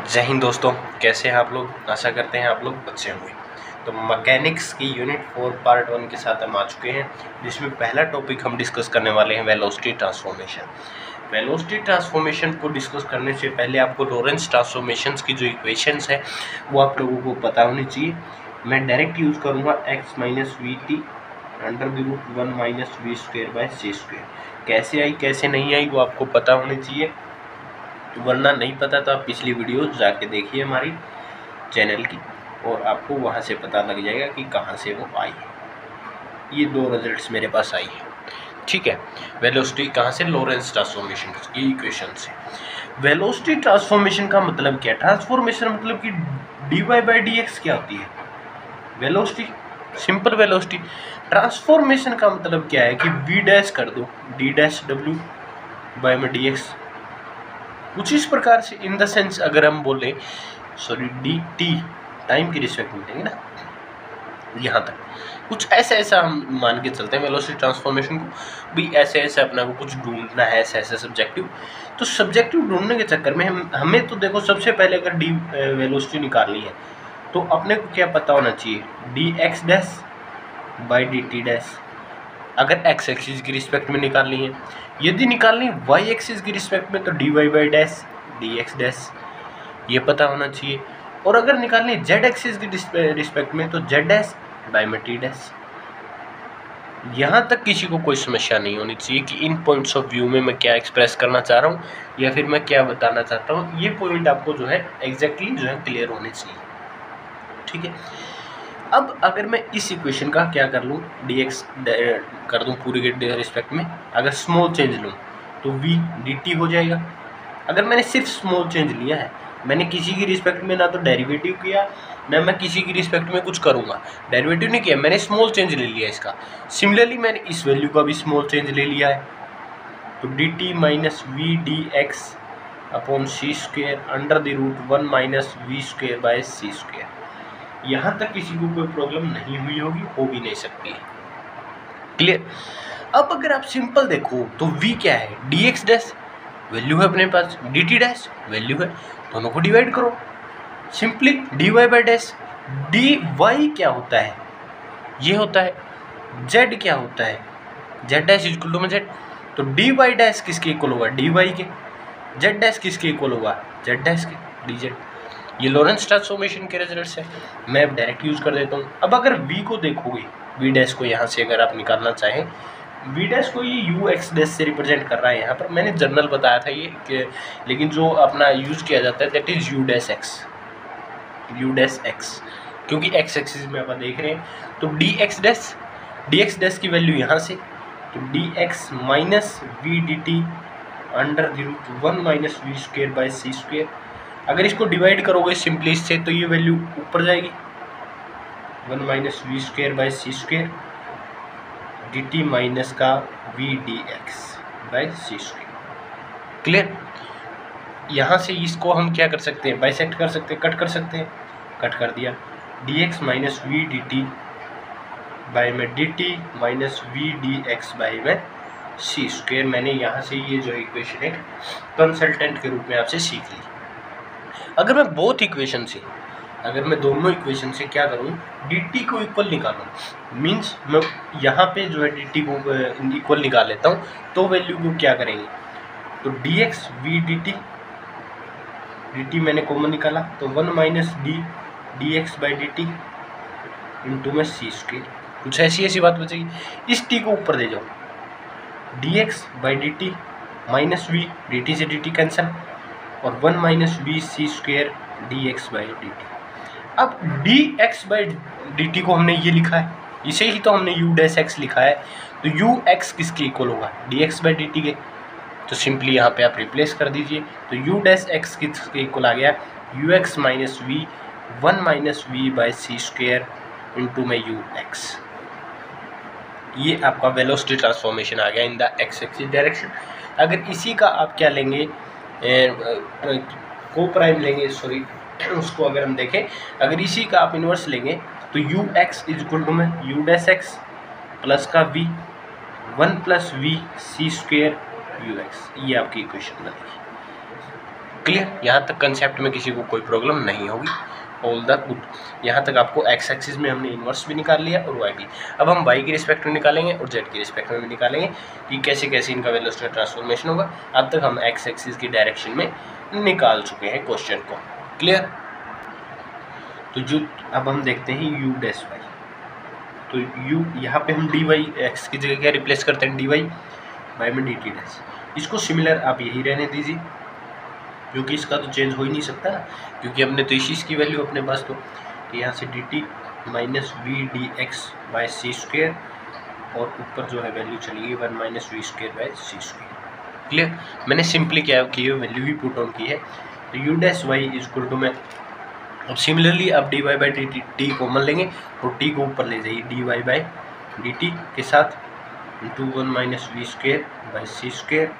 जय हिंद दोस्तों, कैसे हैं आप लोग। आशा करते हैं आप लोग अच्छे होंगे। तो मैकेनिक्स की यूनिट 4 पार्ट 1 के साथ हम आ चुके हैं, जिसमें पहला टॉपिक हम डिस्कस करने वाले हैं वेलोसिटी ट्रांसफॉर्मेशन। वेलोसिटी ट्रांसफॉर्मेशन को डिस्कस करने से पहले आपको लॉरेंस ट्रांसफॉर्मेशंस की जो इक्वेशंस है वो आप लोगों को पता होनी चाहिए। मैं डायरेक्ट यूज़ करूँगा x minus v t under the root 1 minus v square by c square. कैसे आई कैसे नहीं आई वो आपको पता होनी चाहिए, वरना नहीं पता तो आप पिछली वीडियो जाके देखिए हमारी चैनल की, और आपको वहाँ से पता लग जाएगा कि कहाँ से वो आई है। ये दो रिजल्ट्स मेरे पास आई है, ठीक है। वेलोसिटी कहाँ से? लॉरेंस ट्रांसफॉर्मेशन की इक्वेशन से। वेलोसिटी ट्रांसफॉर्मेशन का मतलब क्या है? ट्रांसफॉर्मेशन मतलब कि d y by d x क्या होती है? Velocity, simple velocity. ट्रांसफॉर्मेशन का मतलब क्या है कि वी डैश कर दो डी डैश डब्ल्यू बाई में डी एक्स। कुछ इस प्रकार से, इन द सेंस अगर हम बोले डी टी टाइम की रिस्पेक्ट में लेंगे ना, यहाँ तक कुछ ऐसा हम मान के चलते हैं वेलोसिटी ट्रांसफॉर्मेशन को भी। ऐसे अपना को कुछ ढूंढना है, ऐसे सब्जेक्टिव। तो सब्जेक्टिव ढूंढने के चक्कर में हमें तो देखो, सबसे पहले अगर डी वेलोसिटी निकालनी है तो अपने को क्या पता होना चाहिए? D x dash by d t dash. अगर एक्स एक्सिस की रिस्पेक्ट में निकालनी है, यदि निकालनी वाई एक्सिस की रिस्पेक्ट में तो d y by dash d x dash, ये पता होना चाहिए। और अगर निकालनी जेड एक्सिस की रिस्पेक्ट में तो जेड डैश बाई में टी डैश। यहाँ तक किसी को कोई समस्या नहीं होनी चाहिए कि इन पॉइंट्स ऑफ व्यू में मैं क्या एक्सप्रेस करना चाह रहा हूँ या फिर मैं क्या बताना चाहता हूँ। ये पॉइंट आपको जो है एग्जैक्टली जो है क्लियर होने चाहिए, ठीक है। अब अगर मैं इस इक्वेशन का क्या कर लूँ, डी एक्स कर दूँ पूरी के रिस्पेक्ट में, अगर स्मॉल चेंज लूँ तो वी डी टी हो जाएगा। अगर मैंने सिर्फ स्मॉल चेंज लिया है, मैंने किसी की रिस्पेक्ट में ना तो डेरिवेटिव किया ना मैं किसी की रिस्पेक्ट में कुछ करूँगा, डेरिवेटिव नहीं किया, मैंने स्मॉल चेंज ले लिया इसका। सिमिलरली मैंने इस वैल्यू का भी स्मॉल चेंज ले लिया है, तो d t minus v d x upon c square under the root 1 minus v square by c square. यहाँ तक किसी को कोई प्रॉब्लम नहीं हुई होगी, हो भी नहीं सकती है, क्लियर। अब अगर आप सिंपल देखो तो v क्या है? डी एक्स डैश वैल्यू है अपने पास, डी टी डैश वैल्यू है, दोनों को डिवाइड करो simply. D y by dash, d y क्या होता है? ये होता है। जेड क्या होता है? जेड डैश इक्वल टू में जेड, तो डी वाई डैश किसके इक्वल होगा? डी वाई के। जेड डैश किसके इक्वल होगा? जेड डैश के, डी जेड। ये लॉरेंस ट्रांसफॉर्मेशन के रिजल्ट्स है, मैं अब डायरेक्ट यूज़ कर देता हूँ। अब अगर v को देखोगे, v डैश को यहाँ से अगर आप निकालना चाहें, v डैश को ये u x डैश से रिप्रेजेंट कर रहा है। यहाँ पर मैंने जनरल बताया था ये कि, लेकिन जो अपना यूज़ किया जाता है that is u dash x, क्योंकि x एक्सिस में अपन देख रहे हैं। तो डी एक्स डैश की वैल्यू यहाँ से, तो d x minus v d t under the root 1 minus v square by c square. अगर इसको डिवाइड करोगे सिंपली इससे तो ये वैल्यू ऊपर जाएगी, 1 minus v square by c square d t minus का v d x by c square, clear. यहाँ से इसको हम क्या कर सकते हैं? बाइसेक्ट कर सकते हैं, कट कर सकते हैं, कट कर दिया। D x minus v d t by में d t minus v d x by में सी स्क्वेयर। मैंने यहाँ से ये जो इक्वेशन है कंसल्टेंट के रूप में आपसे सीख ली। अगर मैं बोथ इक्वेशन से, अगर मैं दोनों इक्वेशन से क्या करूँ, डी टी को इक्वल निकालूँ, मीन्स मैं यहाँ पे जो है डी टी को इक्वल निकाल लेता हूँ, तो वैल्यू को क्या करेंगे, तो d x v d t मैंने कॉमन निकाला, तो 1 माइनस d x by d t into में सी स्क्वेयर। कुछ ऐसी बात बचेगी। इस टी को ऊपर दे जाओ, d x by d t minus v d t से डी टी कैंसल, और 1 minus v c square d x by d t. अब d x by d t को हमने ये लिखा है, इसे ही तो हमने यू डैश एक्स लिखा है, तो यू एक्स किसके इक्वल होगा? D x by d t के। तो सिंपली यहाँ पे आप रिप्लेस कर दीजिए, तो यू डैश एक्स किसके इक्वल आ गया? U x minus v 1 minus v by c square into में यू एक्स। ये आपका वेलोसिटी ट्रांसफॉर्मेशन आ गया in the x axis direction. अगर इसी का आप क्या लेंगे, को प्राइम लेंगे, सॉरी, उसको अगर हम देखें, अगर इसी का आप इन्वर्स लेंगे तो u x is equal to में यू डैश एक्स प्लस का v 1 plus v c square u x. ये आपकी इक्वेशन बनेगी। क्लियर, यहाँ तक कंसेप्ट में किसी को कोई प्रॉब्लम नहीं होगी। All the good. यहाँ तक आपको एक्स एक्सिस में हमने इन्वर्स भी निकाल लिया और वाई भी। अब हम वाई की रिस्पेक्ट में निकालेंगे और जेड की रिस्पेक्ट में भी निकालेंगे कि कैसे कैसे इनका वेलोसिटी ट्रांसफॉर्मेशन होगा। अब तक हम एक्स एक्सिस की डायरेक्शन में निकाल चुके हैं क्वेश्चन को। क्लियर। तो जो अब हम देखते हैं यू डैश वाई। तो यू यहाँ पे हम डी वाई एक्स की जगह क्या रिप्लेस करते हैं, डी वाई बाई में डी टी डैश। इसको सिमिलर आप यही रहने दीजिए क्योंकि इसका तो चेंज हो ही नहीं सकता ना, क्योंकि हमने तो इसी की वैल्यू अपने पास तो यहाँ से d t minus v d x by c square और ऊपर जो है वैल्यू चलेगी 1 minus v square by c square. Clear. मैंने सिंपली क्या की है वैल्यू ही पुट ऑन की है। तो u dash y is equal to में अब सिमिलरली आप d y by d t t common लेंगे और टी को ऊपर ले जाइए d y by d t के साथ into 1 minus v square by c square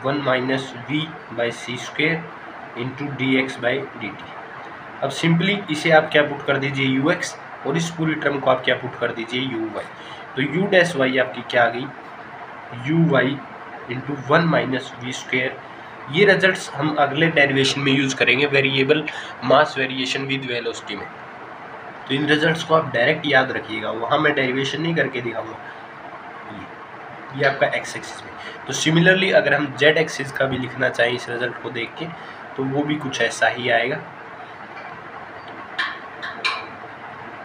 1 minus v by c square into d x by d t. अब simply इसे आप क्या पुट कर दीजिए यू एक्स और इस पूरी टर्म को आप क्या पुट कर दीजिए यू वाई। तो यू डैश वाई आपकी क्या आ गई u y into 1 minus v square. ये रिजल्ट्स हम अगले डेरिवेशन में यूज़ करेंगे variable mass variation with velocity में। तो इन रिजल्ट्स को आप डायरेक्ट याद रखिएगा, वहाँ मैं डेरिवेशन नहीं करके दिखाऊंगा। ये आपका एक्स एक्सिस में। तो सिमिलरली अगर हम जेड एक्सिस का भी लिखना चाहें इस रिजल्ट को देख के तो वो भी कुछ ऐसा ही आएगा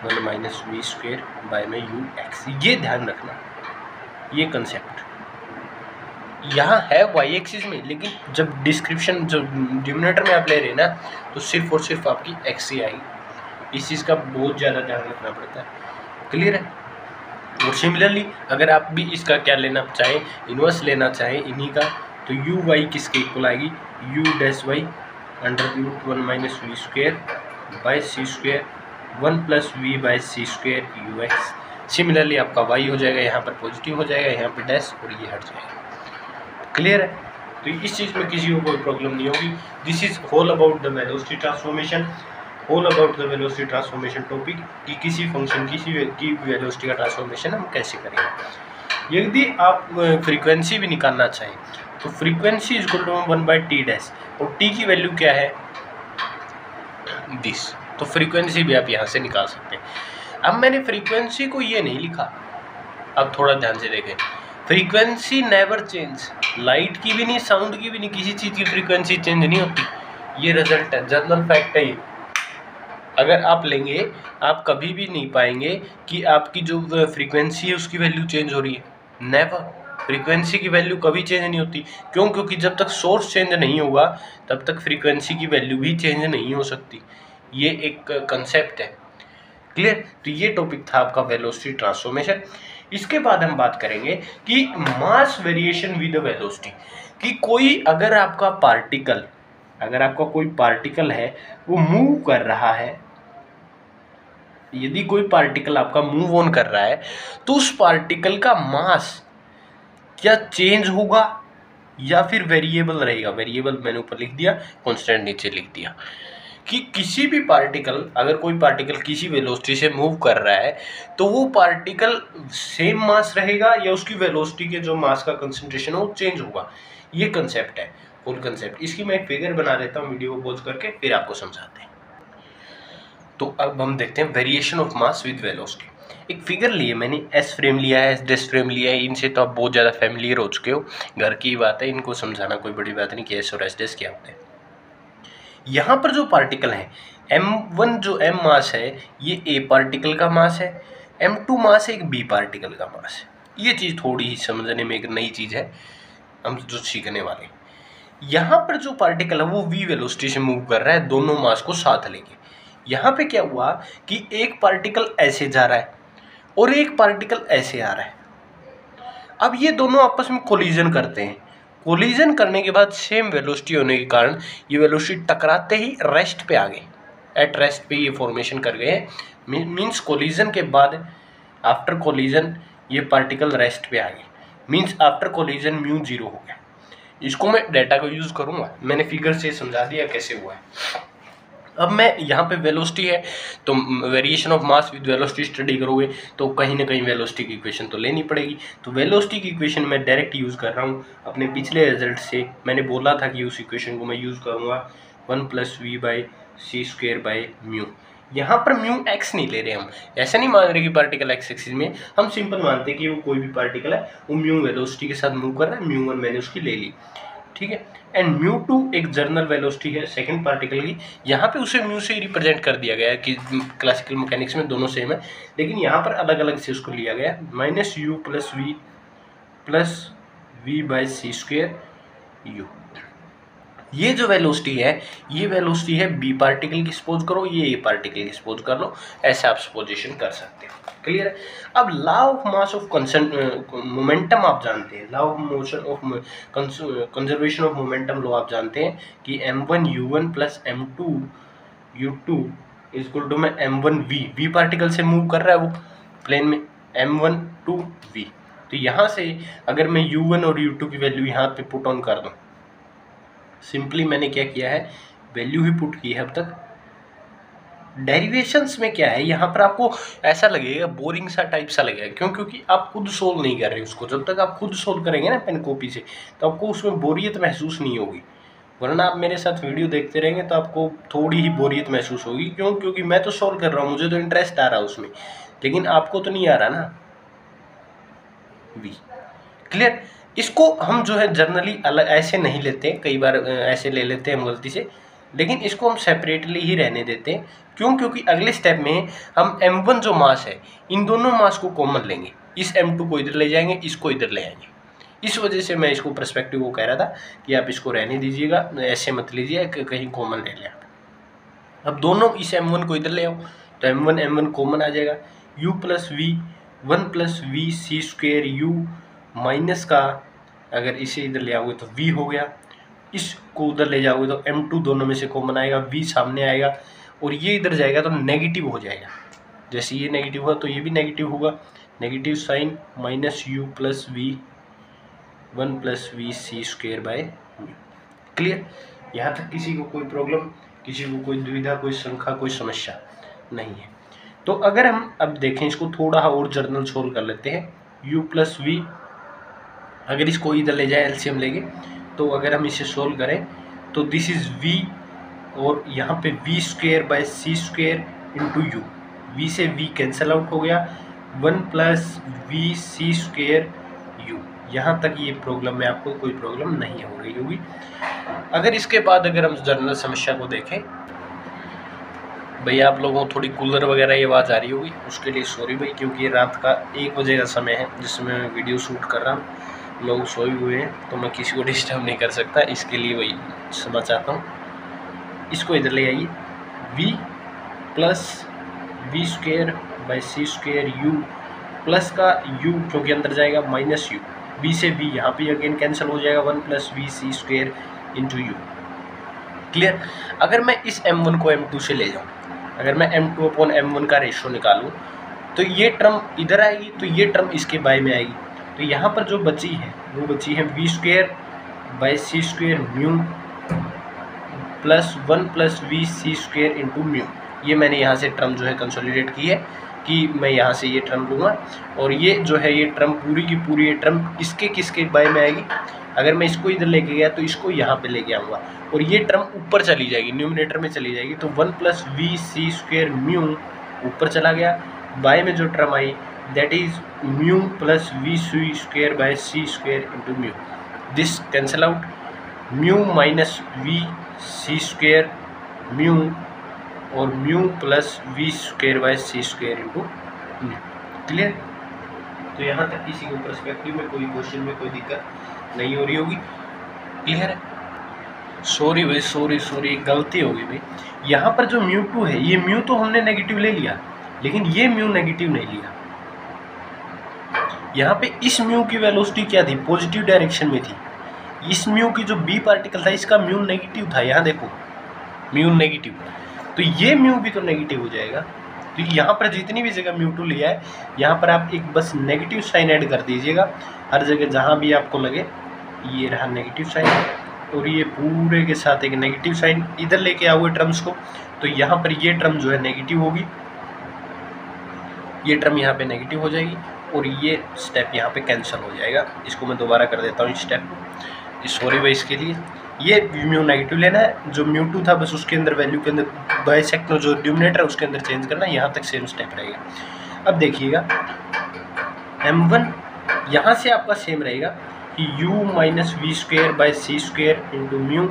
1 माइनस वी स्क्वेयर बाय में यू एक्स। ये ध्यान रखना, ये कंसेप्ट यहाँ है वाई एक्सिस में, लेकिन जब डिस्क्रिप्शन जो डिनोमिनेटर में आप ले रहे हैं ना तो सिर्फ और सिर्फ आपकी एक्स ही आएगी। इस चीज़ का बहुत ज़्यादा ध्यान रखना पड़ता है। क्लियर है। और सिमिलरली अगर आप भी इसका क्या लेना चाहें इन्वर्स लेना चाहें इन्हीं का तो यू वाई किसके इक्वल आएगी u dash y under root 1 minus v square by c square 1 plus v by c square u x. Similarly आपका वाई हो जाएगा यहाँ पर पॉजिटिव हो जाएगा, यहाँ पर डैश और ये हट जाएगा। क्लियर है। तो इस चीज़ में किसी को कोई प्रॉब्लम नहीं होगी। This is whole about the velocity transformation, whole about the velocity transformation topic कि किसी फंक्शन की वेलोसिटी का ट्रांसफॉर्मेशन हम कैसे करेंगे। यदि आप फ्रीक्वेंसी भी निकालना चाहें तो frequency is equal to 1 by t dash और टी की वैल्यू क्या है दिस। तो फ्रीक्वेंसी भी आप यहाँ से निकाल सकते हैं। अब मैंने फ्रीक्वेंसी को ये नहीं लिखा, अब थोड़ा ध्यान से देखें। फ्रीक्वेंसी नेवर चेंज, लाइट की भी नहीं साउंड की भी नहीं, किसी चीज़ की फ्रीक्वेंसी चेंज नहीं होती। ये रिजल्ट है, जनरल फैक्ट है ये। अगर आप लेंगे आप कभी भी नहीं पाएंगे कि आपकी जो फ्रीक्वेंसी है उसकी वैल्यू चेंज हो रही है। नेवर, फ्रीक्वेंसी की वैल्यू कभी चेंज नहीं होती। क्यों? क्योंकि जब तक सोर्स चेंज नहीं होगा तब तक फ्रीक्वेंसी की वैल्यू भी चेंज नहीं हो सकती। ये एक कंसेप्ट है। क्लियर। तो ये टॉपिक था आपका वेलोसिटी ट्रांसफॉर्मेशन। इसके बाद हम बात करेंगे कि मास वेरिएशन विद वेलोसिटी, कि कोई अगर आपका कोई पार्टिकल है वो मूव कर रहा है, यदि कोई पार्टिकल आपका मूव ऑन कर रहा है तो उस पार्टिकल का मास क्या चेंज होगा या फिर वेरिएबल रहेगा। वेरिएबल मैंने ऊपर लिख दिया, कांस्टेंट नीचे लिख दिया। कि किसी भी पार्टिकल, अगर कोई पार्टिकल किसी वेलोसिटी से मूव कर रहा है तो वो पार्टिकल सेम मास रहेगा या उसकी वेलोसिटी के जो मास का कंसंट्रेशन है वो चेंज होगा। ये कंसेप्ट है, फुल कंसेप्ट। इसकी मैं एक फिगर बना देता हूँ वीडियो को पॉज करके, फिर आपको समझाते हैं। तो अब हम देखते हैं variation of mass with velocity. एक फिगर लिए मैंने, एस फ्रेम लिया है, एस डैश फ्रेम लिया है। इनसे तो आप बहुत ज़्यादा फैमिलियर हो चुके हो, घर की बात है, इनको समझाना कोई बड़ी बात नहीं कि एस और एस डैश क्या होते हैं। यहाँ पर जो पार्टिकल है m1, जो m मास है ये a पार्टिकल का मास है, m2 मास है एक b पार्टिकल का मास है। ये चीज़ थोड़ी ही समझने में एक नई चीज़ है, हम जो सीखने वाले। यहाँ पर जो पार्टिकल है वो v वेलोसिटी से मूव कर रहा है दोनों मास को साथ लेके। यहाँ पे क्या हुआ कि एक पार्टिकल ऐसे जा रहा है और एक पार्टिकल ऐसे आ रहा है। अब ये दोनों आपस में कोलिजन करते हैं। कोलिजन करने के बाद सेम वेलोसिटी होने के कारण ये वेलोसिटी टकराते ही रेस्ट पे आ गए, एट रेस्ट पे ये फॉर्मेशन कर गए हैं। मींस कोलिजन के बाद आफ्टर कोलिजन ये पार्टिकल रेस्ट पे आ गए, मींस आफ्टर कोलिजन म्यू 0 हो गया। इसको मैं डाटा को यूज़ करूँगा, मैंने फिगर से समझा दिया कैसे हुआ है। अब मैं यहाँ पे वेलोसिटी है तो variation of mass with velocity study करोगे तो कहीं ना कहीं वेलोसिटी की इक्वेशन तो लेनी पड़ेगी। तो वेलोसिटी की इक्वेशन मैं डायरेक्ट यूज़ कर रहा हूँ अपने पिछले रिजल्ट से। मैंने बोला था कि उस इक्वेशन को मैं यूज़ करूँगा 1+v/c² यहाँ पर म्यू एक्स नहीं ले रहे हम, ऐसा नहीं मान रहे कि पार्टिकल एक्स एक्सिस में, हम सिंपल मानते हैं कि वो कोई भी पार्टिकल है वो म्यू वेलोसिटी के साथ मूव कर रहा है, म्यू1 मैंने उसकी ले ली, ठीक है। एंड म्यू2 एक जर्नल वेलोसिटी है सेकंड पार्टिकल की, यहाँ पे उसे म्यू से रिप्रेजेंट कर दिया गया है कि क्लासिकल मैकेनिक्स में दोनों सेम है, लेकिन यहाँ पर अलग अलग से उसको लिया गया -u+v/c²u। ये जो वेलोसिटी है ये वेलोसिटी है बी पार्टिकल की, सपोज करो ये ए पार्टिकल की सपोज कर लो, ऐसे आप सपोजिशन कर सकते हो, क्लियर है। अब law of mass of momentum आप जानते हैं, law of motion of conservation of momentum law आप जानते हैं कि m1u1 + m2u2 इक्वल टू में m1v पार्टिकल से मूव कर रहा है वो प्लेन में m1 to v। तो यहाँ से अगर मैं u1 और u2 की वैल्यू यहाँ पे पुट ऑन कर दूँ, सिंपली मैंने क्या किया है वैल्यू ही पुट की है अब तक। डेरिवेशंस में क्या है यहाँ पर आपको ऐसा लगेगा बोरिंग सा टाइप सा लगेगा, क्यों? क्योंकि आप खुद सोल्व नहीं कर रहे उसको, जब तक आप खुद सोल्व करेंगे ना पेन कॉपी से तो आपको उसमें बोरियत महसूस नहीं होगी, वरना आप मेरे साथ वीडियो देखते रहेंगे तो आपको थोड़ी ही बोरियत महसूस होगी। क्यों? क्योंकि मैं तो सोल्व कर रहा हूँ, मुझे तो इंटरेस्ट आ रहा है उसमें, लेकिन आपको तो नहीं आ रहा ना बी, क्लियर। इसको हम जो है जनरली अलग ऐसे नहीं लेते, कई बार ऐसे ले लेते हैं हम गलती से, लेकिन इसको हम सेपरेटली ही रहने देते हैं। क्यों? क्योंकि अगले स्टेप में हम m1 जो मास है इन दोनों मास को कॉमन लेंगे, इस m2 को इधर ले जाएंगे, इसको इधर ले आएंगे। इस वजह से मैं इसको पर्सपेक्टिव को कह रहा था कि आप इसको रहने दीजिएगा, ऐसे मत लीजिए कहीं कॉमन ले लें। अब दोनों इस m1 को इधर ले आओ तो m1 कॉमन आ जाएगा, u+v 1+v/c²u माइनस का अगर इसे इधर ले आओगे तो v हो गया, इसको उधर ले जाओगे तो m2 दोनों में से कॉमन आएगा, v सामने आएगा और ये इधर जाएगा तो नेगेटिव हो जाएगा। जैसे ये नेगेटिव हुआ तो ये भी नेगेटिव होगा, negative sign -u+v 1+v/c²। Clear? यहाँ तक किसी को कोई प्रॉब्लम, किसी को कोई दुविधा, कोई शंका, कोई समस्या नहीं है। तो अगर हम अब देखें इसको थोड़ा और जर्नल सोल्व कर लेते हैं, u+v अगर इसको इधर ले जाए एलसीएम लेंगे तो अगर हम इसे सोल्व करें तो दिस इज v और यहाँ पे v² इंटू u, v से v कैंसिल आउट हो गया, 1+v/c²u। यहाँ तक ये प्रॉब्लम में आपको कोई प्रॉब्लम नहीं हो रही होगी। अगर इसके बाद अगर हम जर्नल समस्या को देखें, भैया आप लोगों को थोड़ी कूलर वगैरह ये आवाज़ आ रही होगी, उसके लिए सॉरी भाई, क्योंकि ये रात का 1 बजे का समय है जिसमें मैं वीडियो शूट कर रहा हूँ, लोग सोए हुए हैं तो मैं किसी को डिस्टर्ब नहीं कर सकता, इसके लिए वही समझ चाहता हूँ। इसको इधर ले आइए, v+v²/c²u प्लस का u क्योंकि अंदर जाएगा -u, v से v यहाँ पे अगेन कैंसिल हो जाएगा, 1+v/c² इंटू u। क्लियर? अगर मैं इस m1 को m2 से ले जाऊँ, अगर मैं m2/m1 का रेशो निकालूँ तो ये टर्म इधर आएगी तो ये टर्म इसके बाय में आएगी, तो यहाँ पर जो बची है वो बची है v²/c² mu plus 1+v/c² into mu. ये मैंने यहाँ से टर्म जो है कंसोलिडेट की है कि मैं यहाँ से ये टर्म लूँगा और ये जो है ये टर्म पूरी की पूरी ये टर्म इसके किसके बाय में आएगी, अगर मैं इसको इधर लेके गया तो इसको यहाँ पे लेके आऊँगा और ये टर्म ऊपर चली जाएगी, न्यूमिनेटर में चली जाएगी, तो 1+v/c² म्यू ऊपर चला गया, बाय में जो टर्म आई that is mu plus v/c² into mu, this cancel out, mu minus v/c² mu और mu plus v²/c² into mu. Clear? तो यहाँ तक किसी को पर्सपेक्टिव में कोई क्वेश्चन में कोई दिक्कत नहीं हो रही होगी। क्लियर है? सॉरी भाई, सॉरी गलती होगी भाई। यहाँ पर जो μ2 है ये म्यू तो हमने नेगेटिव ले लिया, लेकिन ये म्यू नेगेटिव नहीं लिया। यहाँ पे इस म्यू की वेलोसिटी क्या थी, पॉजिटिव डायरेक्शन में थी। इस म्यू की जो बी पार्टिकल था इसका म्यू नेगेटिव था, यहाँ देखो म्यू नेगेटिव, तो ये म्यू भी तो नेगेटिव हो जाएगा। तो यहाँ पर जितनी भी जगह μ2 लिया है यहाँ पर आप एक बस नेगेटिव साइन ऐड कर दीजिएगा हर जगह जहाँ भी आपको लगे, ये रहा नेगेटिव साइन और ये पूरे के साथ एक नेगेटिव साइन इधर लेके आओगे टर्म्स को, तो यहाँ पर ये टर्म जो है नेगेटिव होगी, ये टर्म यहाँ पे नेगेटिव हो जाएगी और ये स्टेप यहाँ पे कैंसिल हो जाएगा। इसको मैं दोबारा कर देता हूँ इस स्टेप को, सॉरी भाई इसके लिए। ये म्यू नेगेटिव लेना है, जो म्यू 2 था बस उसके अंदर वैल्यू के अंदर बाइसेक्ट में जो डिनोमिनेटर है उसके अंदर चेंज करना है, यहाँ तक सेम स्टेप रहेगा। अब देखिएगा m1 यहाँ से आपका सेम रहेगा कि u minus v square by c square into mu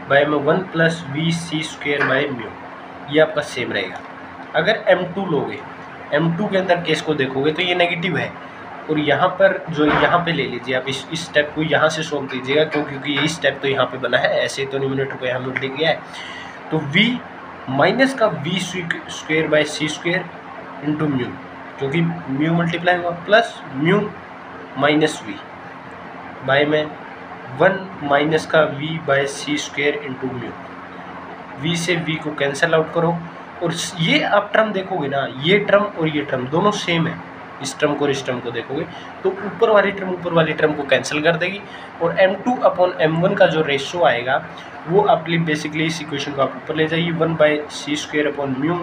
by में 1 plus v c square by mu, ये आपका सेम रहेगा। अगर m2 लोगे, m2 के अंदर केस को देखोगे तो ये नेगेटिव है, और यहाँ पर जो यहाँ पे ले लीजिए आप, इस स्टेप को यहाँ से सोल्व कीजिएगा, क्योंकि ये स्टेप तो यहाँ पे बना है, ऐसे तो न्यूमरेटर को यहाँ मिल गया है। तो v माइनस का v square by c square into mu, क्योंकि म्यू मल्टीप्लाई हुआ, plus mu minus v by में 1 माइनस का v by c square into mu. v से v को कैंसिल आउट करो, और ये आप टर्म देखोगे ना, ये टर्म और ये टर्म दोनों सेम है। इस टर्म को और इस टर्म को देखोगे तो ऊपर वाली टर्म को कैंसिल कर देगी, और m2 अपॉन m1 का जो रेशो आएगा वो आप बेसिकली इस इक्वेशन को आप ऊपर ले जाइए, 1 by c square upon mu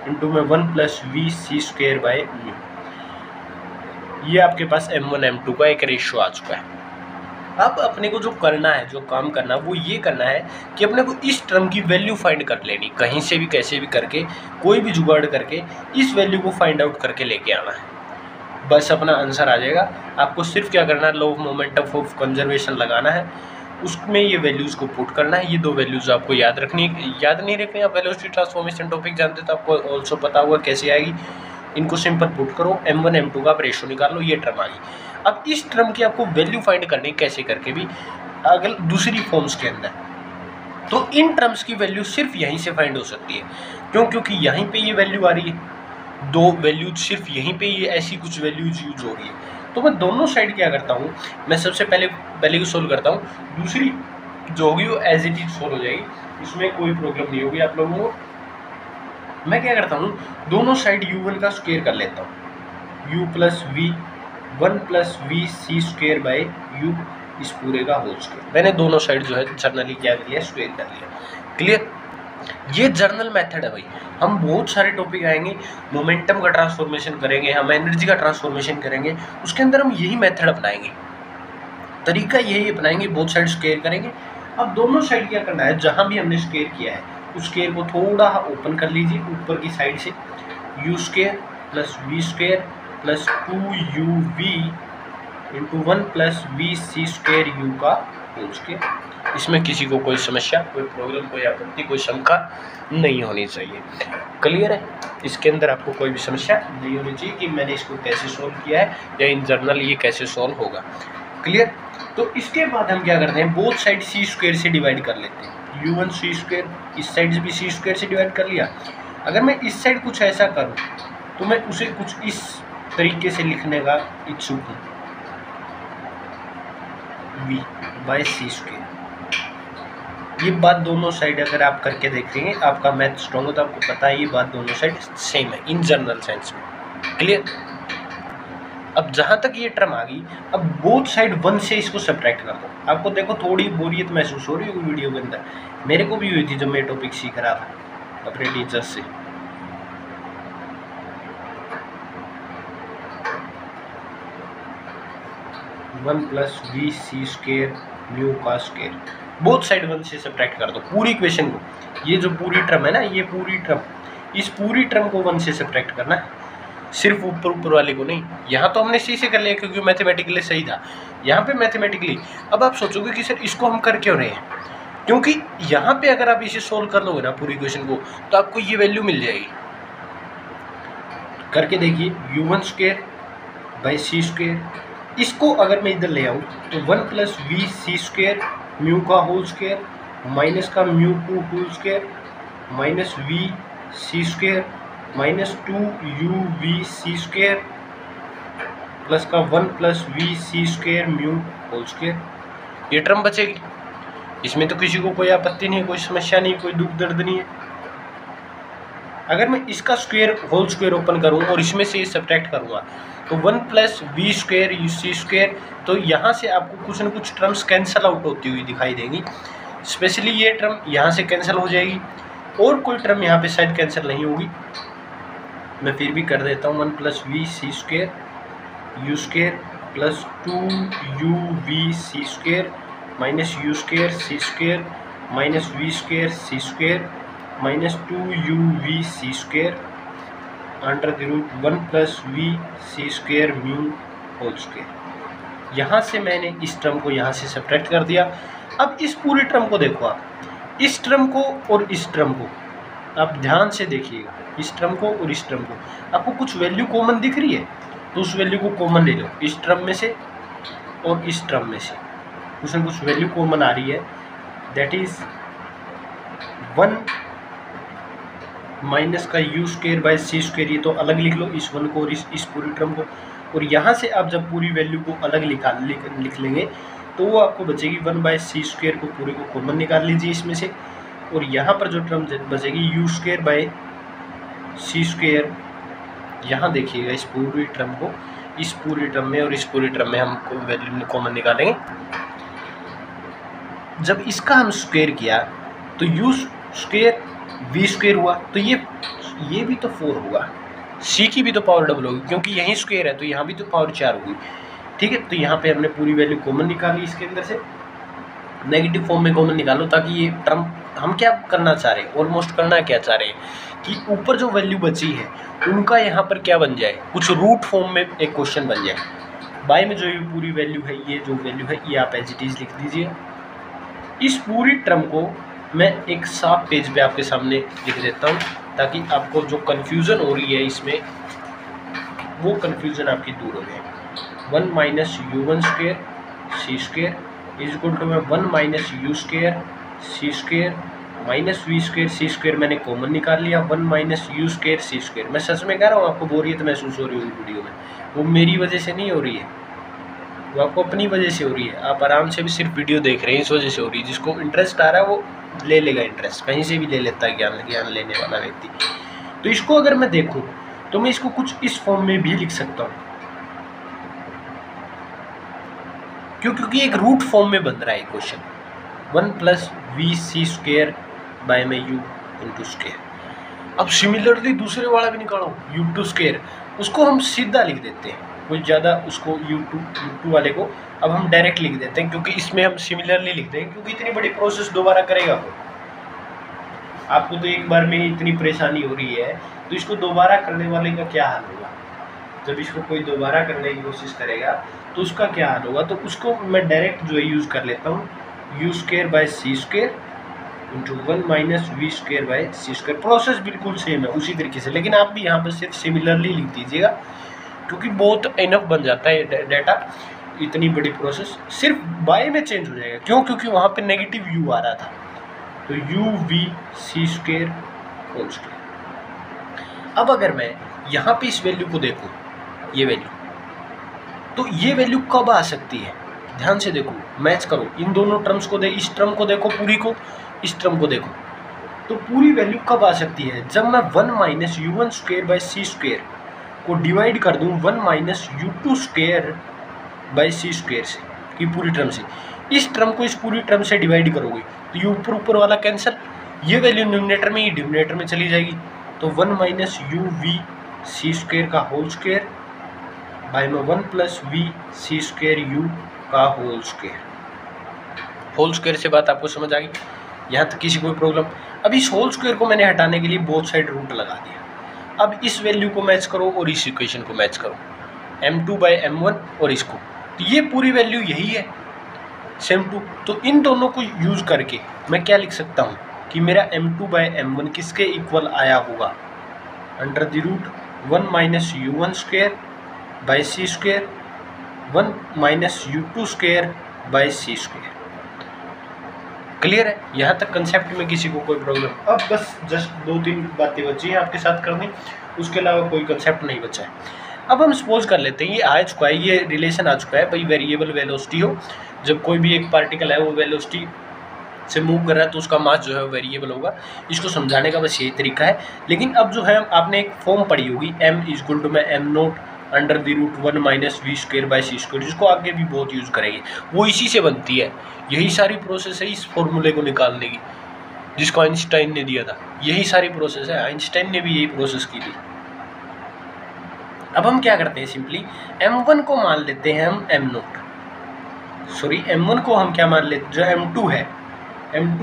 into में 1 plus v c square by mu. ये आपके पास m1 m2 का एक रेशो आ चुका है। अब अपने को जो करना है, जो काम करना है वो ये करना है कि अपने को इस टर्म की वैल्यू फाइंड कर लेनी, कहीं से भी कैसे भी करके कोई भी जुगाड़ करके इस वैल्यू को फाइंड आउट करके लेके आना है, बस अपना आंसर आ जाएगा। आपको सिर्फ क्या करना है, law of momentum of conservation लगाना है, उसमें ये वैल्यूज़ को पुट करना है। ये दो वैल्यूज़ आपको याद नहीं रखनी। आप वेलोसिटी ट्रांसफॉर्मेशन टॉपिक जानते तो आपको ऑल्सो पता होगा कैसे आएगी। इनको सिंपल पुट करो, m1 m2 का आप रेशो निकाल लो, ये टर्म आ गई। अब इस टर्म की आपको वैल्यू फाइंड करनी कैसे करके भी, अगर दूसरी फॉर्म्स के अंदर, तो इन टर्म्स की वैल्यू सिर्फ यहीं से फाइंड हो सकती है। क्यों? क्योंकि यहीं पे ये वैल्यू आ रही है, दो वैल्यूज सिर्फ यहीं पे ये ऐसी कुछ वैल्यूज यूज हो रही है। तो मैं दोनों साइड क्या करता हूँ, मैं सबसे पहले को सोल्व करता हूँ, दूसरी जो होगी वो एज इट इज सोल्व हो जाएगी, इसमें कोई प्रॉब्लम नहीं होगी आप लोगों को। मैं क्या करता हूँ, दोनों साइड u1 का स्क्वायर कर लेता हूँ, u plus v 1 plus v c square by u, इस पूरे का होल स्क्वायर। मैंने दोनों साइड जो है जर्नली क्या किया, स्क्वायर कर लिया। क्लियर? ये जर्नल मेथड है भाई। हम बहुत सारे टॉपिक आएंगे, मोमेंटम का ट्रांसफॉर्मेशन करेंगे, हम एनर्जी का ट्रांसफॉर्मेशन करेंगे, उसके अंदर हम यही मेथड अपनाएंगे, तरीका यही अपनाएंगे, बोथ साइड स्क्वायर करेंगे। अब दोनों साइड क्या करना है, जहाँ भी हमने स्क्वायर किया है उस स्क्वायर को थोड़ा ओपन कर लीजिए ऊपर की साइड से, u square plus v square plus 2uv into 1 plus v c square u का होल स्क्वायर। इसमें किसी को कोई समस्या, कोई प्रॉब्लम, कोई आपत्ति, कोई शंका नहीं होनी चाहिए। क्लियर है? इसके अंदर आपको कोई भी समस्या नहीं होनी चाहिए कि मैंने इसको कैसे सॉल्व किया है या इन जर्नल ये कैसे सॉल्व होगा। क्लियर? तो इसके बाद हम क्या करते हैं, बोथ साइड सी स्क्वायर से डिवाइड कर लेते हैं। u1 सी स्क्वायर, इस साइड से भी सी स्क्वायर से डिवाइड कर लिया। अगर मैं इस साइड कुछ ऐसा करूँ तो मैं उसे कुछ इस तरीके से लिखने का इच्छुक हूँ, v बाय सी स्क्वायर। ये बात दोनों साइड अगर आप करके देखेंगे, आपका मैथ स्ट्रॉन्ग हो तो आपको पता है ये बात दोनों साइड सेम है इन जनरल सेंस में। क्लियर? अब जहाँ तक ये टर्म आ गई, अब बोथ साइड 1 से इसको सब्ट्रैक्ट कर दो। आपको देखो थोड़ी बोरियत महसूस हो रही होगी वीडियो के अंदर, मेरे को भी हुई थी जब मैं टॉपिक सीख रहा था अपने टीचर से। One plus v c square mu का स्क्वायर, बोथ साइड 1 से सब्ट्रैक्ट कर दो पूरी इक्वेशन को। ये जो पूरी टर्म है ना, ये पूरी टर्म, इस पूरी टर्म को 1 से सब्ट्रैक्ट करना है, सिर्फ ऊपर वाले को नहीं। यहाँ तो हमने सी से कर लिया क्योंकि मैथमेटिकली सही था, यहाँ पे मैथमेटिकली। अब आप सोचोगे कि सर इसको हम कर क्यों रहे हैं, क्योंकि यहाँ पे अगर आप इसे सोल्व कर लोगे ना पूरी इक्वेशन को, तो आपको ये वैल्यू मिल जाएगी। करके देखिए, u1 square by C square, इसको अगर मैं इधर ले आऊँ तो 1 plus v c square mu का होल स्क्वायर माइनस का mu 2 whole square minus v c square minus 2uv c square plus का 1 plus v c square mu whole square. ये टर्म बचेगी, इसमें तो किसी को कोई आपत्ति नहीं है, कोई समस्या नहीं, कोई दुख दर्द नहीं है। अगर मैं इसका स्क्वायर होल स्क्वायर ओपन करूँ और इसमें से सब्ट्रैक्ट करूँगा तो 1 plus v square u c square, तो यहाँ से आपको कुछ न कुछ टर्म्स कैंसिल आउट होती हुई दिखाई देंगी। स्पेशली ये टर्म यहाँ से कैंसिल हो जाएगी और कोई टर्म यहाँ पे शायद कैंसिल नहीं होगी। मैं फिर भी कर देता हूँ 1 plus v c square u square plus 2 u v c square minus u square c square minus v square c square minus 2 u v c square under the root 1 plus v c square mu whole square. यहाँ से मैंने इस term को यहाँ से subtract कर दिया। अब इस पूरे टर्म को देखो आप, इस टर्म को और इस टर्म को आप ध्यान से देखिएगा, इस टर्म को और इस टर्म को, आपको कुछ वैल्यू कॉमन दिख रही है तो उस वैल्यू को कॉमन ले लो, इस टर्म में से और इस टर्म में से कुछ न कुछ वैल्यू कॉमन आ रही है, दैट इज 1 माइनस का u square by c square, ये तो अलग लिख लो इस 1 को और इस पूरी टर्म को। और यहाँ से आप जब पूरी वैल्यू को अलग लिख लेंगे तो वो आपको बचेगी 1 बाय सी स्क्वेयर को पूरे को कॉमन निकाल लीजिए इसमें से, और यहाँ पर जो टर्म बचेगी u square by c square, यहाँ देखिएगा इस पूरी टर्म को, इस पूरी टर्म में और इस पूरी टर्म में हम वैल्यू कॉमन निकालेंगे। जब इसका हम स्क्वेयर किया तो यू स्क्वेयर वी स्क्वेयर हुआ, तो ये भी तो 4 होगा, सी की भी तो पावर डबल होगी क्योंकि यहीं स्क्वेयर है तो यहाँ भी तो पावर 4 होगी। ठीक है, तो यहाँ पे हमने पूरी वैल्यू कॉमन निकाली, इसके अंदर से नेगेटिव फॉर्म में कॉमन निकालो ताकि ये टर्म, हम क्या करना चाह रहे हैं, ऑलमोस्ट करना क्या चाह रहे हैं कि ऊपर जो वैल्यू बची है उनका यहाँ पर क्या बन जाए, कुछ रूट फॉर्म में एक क्वेश्चन बन जाए। बाय में जो ये पूरी वैल्यू है, ये जो वैल्यू है ये आप एज इट इज लिख दीजिए। इस पूरी टर्म को मैं एक साफ पेज पे आपके सामने लिख देता हूँ ताकि आपको जो कन्फ्यूज़न हो रही है इसमें वो कन्फ्यूज़न आपकी दूर हो जाए। 1 minus u one square c square is equal to 1 minus u square c square minus v square c square, मैंने कॉमन निकाल लिया 1 minus u square c square. मैं सच में कह रहा हूँ, आपको बोरियत महसूस हो रही होगी वीडियो में, वो मेरी वजह से नहीं हो रही है, वो आपको अपनी वजह से हो रही है। आप आराम से भी सिर्फ वीडियो देख रहे हैं, इस वजह से हो रही है। जिसको इंटरेस्ट आ रहा है वो ले लेगा, इंटरेस्ट कहीं से भी ले लेता है ज्ञान लेने वाला व्यक्ति। तो इसको अगर मैं देखूं तो मैं इसको कुछ इस फॉर्म में भी लिख सकता हूं, क्योंकि एक रूट फॉर्म में बन रहा है question, 1 plus v c square by में यू इंटू स्क्वेयर। अब सिमिलरली दूसरे वाला भी निकालो यू टू स्क्वेयर, उसको हम सीधा लिख देते हैं, कुछ ज़्यादा उसको यू टू वाले को अब हम डायरेक्ट लिख देते हैं, क्योंकि इसमें हम सिमिलरली लिखते हैं, क्योंकि इतनी बड़ी प्रोसेस दोबारा करेगा वो, आपको तो एक बार में इतनी परेशानी हो रही है तो इसको दोबारा करने वाले का क्या हाल होगा। जब इसको कोई दोबारा करने की कोशिश करेगा तो उसका क्या हाल होगा, तो उसको मैं डायरेक्ट जो है यूज़ कर लेता हूँ, u square by c square into 1 minus v square by c square. Process बिल्कुल सेम है उसी तरीके से, लेकिन आप भी यहाँ पर सिर्फ सिमिलरली लिख दीजिएगा क्योंकि बहुत इनफ बन जाता है डाटा। इतनी बड़ी प्रोसेस सिर्फ बाय में चेंज हो जाएगा, क्यों, क्योंकि वहाँ पे नेगेटिव यू आ रहा था, तो u v c square whole square. अब अगर मैं यहाँ पे इस वैल्यू को देखूँ, ये वैल्यू, तो ये वैल्यू कब आ सकती है, ध्यान से देखो, मैच करो इन दोनों टर्म्स को, इस टर्म को देखो पूरी को, इस टर्म को देखो, तो पूरी वैल्यू कब आ सकती है, जब मैं 1 minus u one square by c square को डिवाइड कर दूँ 1 minus u two square by c square से, की पूरी टर्म से। इस टर्म को इस पूरी टर्म से डिवाइड करोगे तो ये ऊपर वाला कैंसिल, ये वैल्यू न्यूमरेटर में, ये डिनोमिनेटर में चली जाएगी, तो 1 minus u v c square का होल स्क्वेयर बाय में 1 plus v c square u का होल स्क्वेयर। होल स्क्वेयर से बात आपको समझ आ गई, यहाँ तक किसी कोई प्रॉब्लम। अब इस होल स्क्वेयर को मैंने हटाने के लिए बोथ साइड रूट लगा दिया। अब इस वैल्यू को मैच करो और इस इक्वेशन को मैच करो, m2 बाई m1 और इसको, तो ये पूरी वैल्यू यही है सेम टू। तो इन दोनों को यूज़ करके मैं क्या लिख सकता हूँ कि मेरा m2 बाई m1 किसके इक्वल आया होगा, under the root 1 minus u one square by c square 1 minus u two square by c square. Clear है, यहाँ तक कंसेप्ट में किसी को कोई प्रॉब्लम? अब बस जस्ट 2-3 बातें बची हैं आपके साथ करनी, उसके अलावा कोई कंसेप्ट नहीं बचा है। अब हम सपोज कर लेते हैं ये आ चुका है, ये रिलेशन आ चुका है भाई, वेरिएबल वेलोसिटी हो, जब कोई भी एक पार्टिकल है वो वेलोसिटी से मूव कर रहा है तो उसका मास जो है वेरिएबल होगा। इसको समझाने का बस यही तरीका है। लेकिन अब जो है आपने एक फॉर्म पढ़ी होगी m इक्वल टू में m नोट √1 माइनस v²/c², जिसको आगे भी बहुत यूज़ करेंगे, वो इसी से बनती है। यही सारी प्रोसेस है इस फॉर्मूले को निकालने की, जिसको आइंस्टाइन ने दिया था। यही सारी प्रोसेस है, आइंस्टाइन ने भी यही प्रोसेस की थी। अब हम क्या करते हैं, सिंपली m1 को मान लेते हैं हम m1 को हम क्या मान लेते हैं, जो m2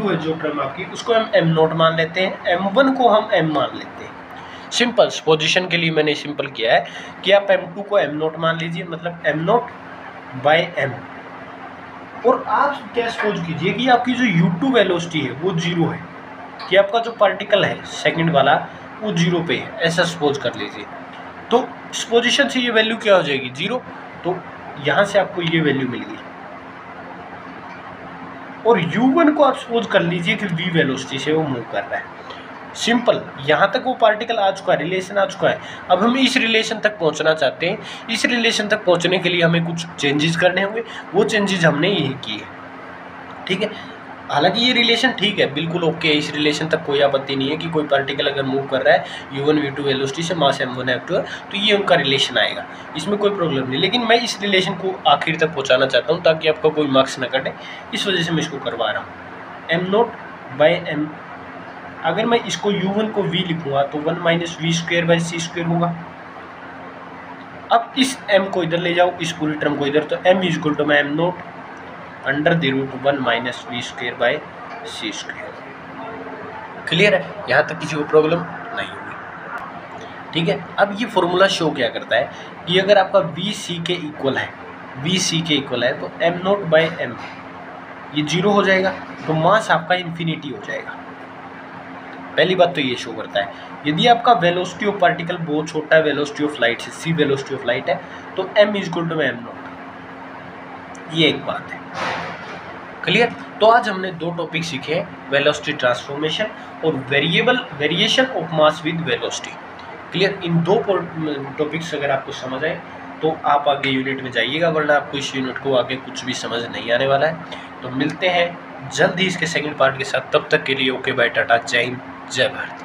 है जो टर्म आपकी, उसको हम m0 मान लेते हैं, m1 को हम m मान लेते हैं। सिंपल पोजीशन के लिए मैंने सिंपल किया है कि आप m2 को m0 मान लीजिए, मतलब m0/m। और आप क्या सपोज कीजिए कि आपकी जो u2 वेलोसिटी है वो 0 है, कि आपका जो पार्टिकल है सेकंड वाला वो 0 पे है, ऐसा सपोज कर लीजिए। तो इस पोजीशन से ये वैल्यू क्या हो जाएगी, 0। तो यहाँ से आपको ये वैल्यू मिल गई। और u1 को आप सपोज कर लीजिए कि v वेलोसिटी से वो मूव कर रहा है। सिंपल, यहाँ तक वो पार्टिकल आ चुका है, रिलेशन आ चुका है। अब हम इस रिलेशन तक पहुँचना चाहते हैं। इस रिलेशन तक पहुँचने के लिए हमें कुछ चेंजेस करने होंगे, वो चेंजेस हमने यही किए, ठीक है। हालांकि ये रिलेशन ठीक है, बिल्कुल ओके है, इस रिलेशन तक कोई आपत्ति नहीं है कि कोई पार्टिकल अगर मूव कर रहा है u1 v2 वेलोसिटी से, मास m1 f2 है, तो ये उनका रिलेशन आएगा, इसमें कोई प्रॉब्लम नहीं। लेकिन मैं इस रिलेशन को आखिर तक पहुंचाना चाहता हूं ताकि आपका कोई मार्क्स ना कटे, इस वजह से मैं इसको करवा रहा हूँ। m0/m, अगर मैं इसको u1 को v लिखूँगा तो 1 माइनस v²/c² होगा। अब इस m को इधर ले जाओ, इस पूरी टर्म को इधर, तो m इक्वल टू मैं m0 √1 माइनस v²/c²। क्लियर है, यहाँ तक किसी को प्रॉब्लम नहीं होगी, ठीक है। अब ये फॉर्मूला शो क्या करता है कि अगर आपका vc के इक्वल है तो m0/m ये 0 हो जाएगा, तो मास आपका इन्फिनिटी हो जाएगा। पहली बात तो ये शो करता है। यदि आपका वेलोसिटी ऑफ पार्टिकल बहुत छोटा है वेलोसिटी ऑफ लाइट से, c वेलोसिटी ऑफ लाइट है, तो m इक्वल टू m0, ये एक बात है। क्लियर। तो आज हमने 2 टॉपिक सीखे हैं, वेलोसिटी ट्रांसफॉर्मेशन और variation of mass with velocity. Clear. In 2 topics अगर आपको समझ आए तो आप आगे यूनिट में जाइएगा, वरना आपको इस यूनिट को आगे कुछ भी समझ नहीं आने वाला है। तो मिलते हैं जल्द ही इसके सेकंड पार्ट के साथ, तब तक के लिए ओके बाय, टाटा, जय हिंद, जय भारत।